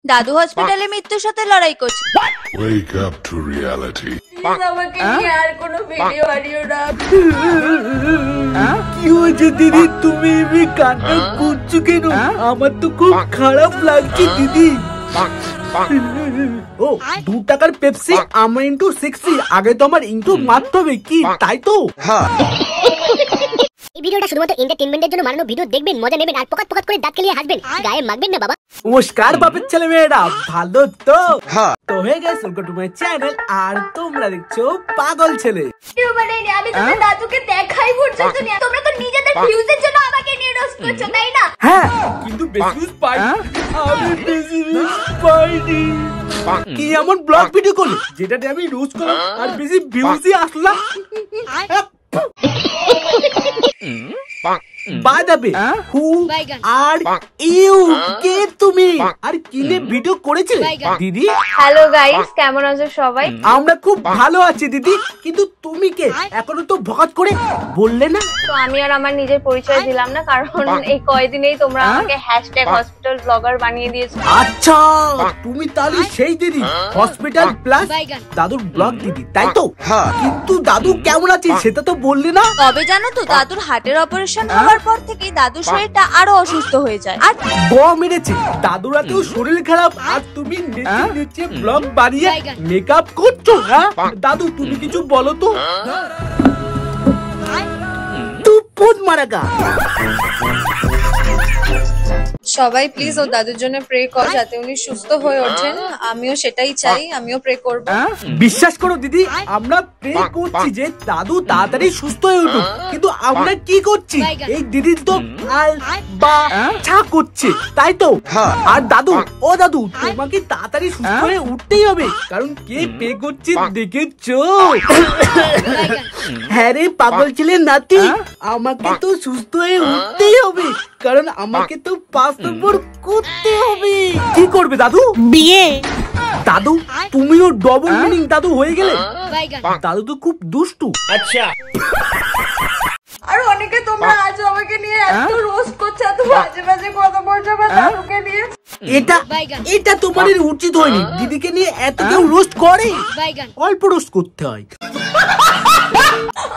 দাদু হসপিটালে মৃত্যুর সাথে লড়াই করছে। Wake up to reality. আমাকে নিয়ে আর কোনো ভিডিও বানিও না। কি হয়েছে দিদি, তুমি কান্না করছো কেন? আমার তো খুব খারাপ লাগছে দিদি। ও 2 টাকার পেপসি আমার ইন্টু 60, আগে তো আমার ইন্টু মারতে হবে কি, তাই তো? এই ভিডিওটা শুধুমাত্র এন্টারটেইনমেন্টের জন্য বানানো ভিডিও, দেখবেন মজা নেবেন আর পকাত পকাত করে দাঁত কেলিয়ে হাসবেন, গায়ে মাখবেন না বাবা। নমস্কার বাপের ছেলে মেয়েরা, ভালো তো? তো হয়ে গেছে ওয়েলকাম টু মাই চ্যানেল, আর তোমরা দেখছো পাগল ছেলে। আমি তোমার দাদুকে দেখাই পর্যন্ত না, তোমরা তো নিজেদের ভিউজের জন্য আমাকে নিয়ে রোস্ট করছো, তাই না? হ্যাঁ, কিন্তু বেশি ভিউজ পাই আমি, বেশি ভিউজ পাইনি। কি এমন ব্লগ ভিডিও করলি যেটাতে আমি রোস্ট করলাম আর বেশি ভিউজই আসলো? By the way, who are you, কে তুমি আর কিনে ভিডিও করেছিলে দিদি? হ্যালো গাইস, কেমন আছো সবাই? আমরা খুব ভালো আছি দিদি, কিন্তু তুমি কে এখনো তো ভগাত করে বললে না? তো আমি আর আমার নিজের পরিচয় দিলাম না, কারণ এই কয়েকদিনেই তোমরা আমাকে হসপিটাল ব্লগার বানিয়ে দিয়েছো। আচ্ছা, তুমি তাহলে সেই দিদি হসপিটাল প্লাস দাদুর ব্লগ দিদি, তাই তো? কিন্তু দাদু কেমন আছে সেটা তো বললে না। তবে জানো তো, দাদুর হার্টের অপারেশন হওয়ার পর থেকে দাদুর শরীরটা আরো অসুস্থ হয়ে যায়। আর মেরেছে দাদুর এতেও শরীর খারাপ, আর তুমি নেচে ব্লগ বানিয়ে মেকআপ করছো। হ্যাঁ দাদু, তুমি কিছু বলো তো। তুই পোদ মারাগা। সবাই প্লিজ ও দাদুর জন্য প্রে করো যাতে উনি সুস্থ হয়ে ওঠেন। আমিও সেটাই চাই, আমিও প্রে করব। বিশ্বাস করো দিদি, আমরা প্রে করছি যে দাদু তাড়াতাড়ি সুস্থ হয়ে উঠুক, কিন্তু আমরা কি করছি, এই দিদি তো ছা করছে, তাই তো? আর দাদু, ও দাদু, তোমাকে তাড়াতাড়ি সুস্থ হয়ে উঠতেই হবে, কারণ কে প্রে করছে দেখেছো? হ্যাঁ রে পাগল ছেলে নাতি, আমাকে তো সুস্থ হয়ে উঠতেই হবে, কারণ আমাকে তো 5 নম্বর করতে হবে। কি করবে দাদু? বিয়ে। দাদু তুমিও ডবল মিনিং দাদু হয়ে গেলে। দাদু তো খুব দুষ্টু। আচ্ছা, আর অনেকে তোমরা আজও আমাকে নিয়ে এত রোস্ট করছো, এত বাজে বাজে কথা বলছো আমার দাদুকে নিয়ে। এটা তোমার উচিত হয়নি, দিদিকে নিয়ে এত কেউ রোস্ট করে? অল্প রোস্ট করতে হয়।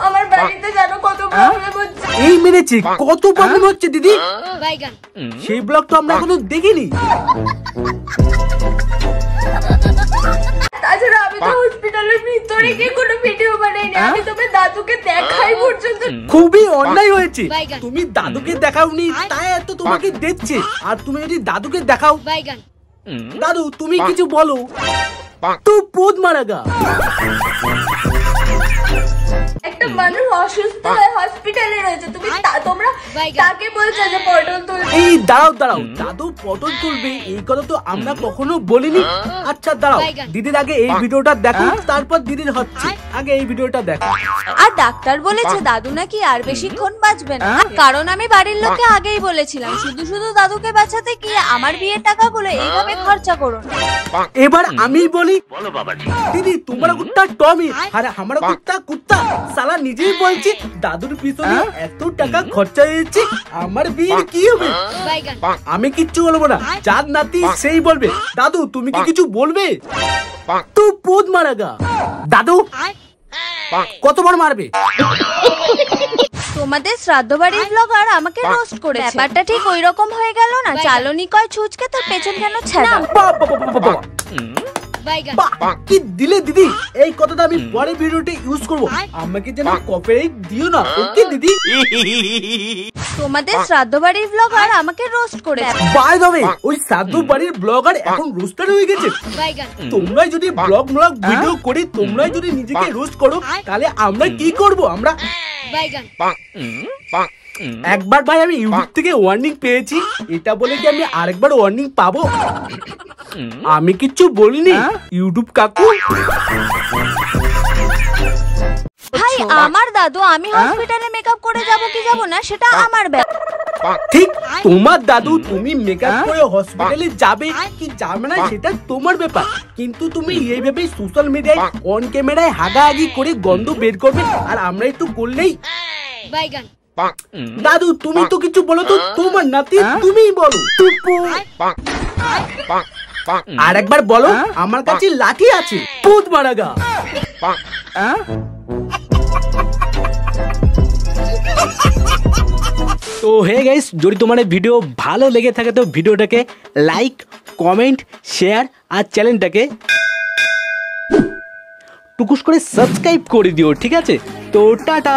আমার বাড়িতে জানো কত প্রবলেম হচ্ছে। এই মেরেছে কত প্রবলেম হচ্ছে দিদি, সেই ব্লগ তো আমরা এখনো দেখিনি। তাছাড়া আমি তো হসপিটালের ভিতরে গিয়ে কোনো ভিডিও বানাইনি, আমি তোমার দাদুকে দেখাই পর্যন্ত। খুবই অন্যায় হয়েছে, তুমি দাদুকে দেখাওনি তাই এত তোমাকে দেখছে, আর তুমি যদি দাদুকে দেখাও। দাদু তুমি কিছু বলো তো, পোদ মারাগা। একটা মানুষ অসুস্থ হয়ে হসপিটালে রয়েছে, তোমরা তাকে বলছো যে পটল তুলবে। এই দাঁড়াও দাদু পটল তুলবে এই কথা তো আমরা কখনো বলিনি। আচ্ছা দাঁড়াও, দিদির আগে এই ভিডিওটা দেখো, তারপর দিদির হচ্ছে, আগে এই ভিডিওটা দেখো। আর ডাক্তার বলেছে দাদু নাকি আর বেশিক্ষণ বাঁচবে না, কারণ আমি বাড়ির লোককে আগেই বলেছিলাম শুধু শুধু দাদুকে বাঁচাতে গিয়ে আমার বিয়ের টাকাগুলো এইভাবে খরচা করো না। এবার আমি বলি, দিদি তোমার কুত্তা টমি আর আমার কুত্তা কুত্তা, সালা নিজেই বলছি দাদুর পিছনে এত টাকা খরচা হয়েছে, আমার বিয়ের কি হবে? আমি কিচ্ছু বলবো না, যার নাতি সেই বলবে। দাদু তুমি কি কিছু বলবে? তো পোদ মারাগা। দাদু কতবার মারবে? তোমাদের শ্রাদ্ধ বাড়ির ব্লগার আমাকে রোস্ট করেছে, ব্যাপারটা ঠিক ওই রকম হয়ে গেল না? চালনি কয় ছুঁচকে তোর পেছন কেন ছেড়া। কি দিলে দিদি, এই কথাটা আমি পরে ভিডিওতে ইউজ করবো, আমাকে যেন কপিরাইট দিও না, ওকে দিদি? তোমাদের শ্রাদ্ধ বাড়ির ব্লগার আমাকে রোস্ট করেছে। বাই দ্য ওয়ে, ওই শ্রাদ্ধ বাড়ির ব্লগার এখন রোস্টার হয়ে গেছে। তোমরা যদি ব্লগ ভিডিও করি, তোমরা যদি নিজেকে রোস্ট করো, তাহলে আমরা কি করব? আমরা একবার ভাই আমি ইউটিউব থেকে ওয়ার্নিং পেয়েছি, এটা বলে কি আমি আরেকবার ওয়ার্নিং পাবো? আমি কিচ্ছু বলিনি ইউটিউব কাকু। ভাই আমার দাদু, আমি হসপিটালে মেকআপ করে যাব কি যাব না সেটা আমার ব্যাপার। ঠিক, তোমার দাদু তুমি মেকআপ করে হসপিটালে যাবে কি যাবে না সেটা তোমার ব্যাপার, কিন্তু তুমি এইভাবে সোশ্যাল মিডিয়ায় অন ক্যামেরায় হাগাহাগি করে গন্ধ বের করবে, আর আমরা একটু করলেই। দাদু তুমি তো কিছু বলো তো, তোমার নাতি তুমিই বলো। আর একবার বলো আমার কাছে লাঠি আছে পুত মারাগা। তো হে গাইস, যদি তোমার এই ভিডিও ভালো লেগে থাকে তো ভিডিওটাকে লাইক, কমেন্ট, শেয়ার আর চ্যানেলটাকে টুকুস করে সাবস্ক্রাইব করে দিও, ঠিক আছে? তো টাটা।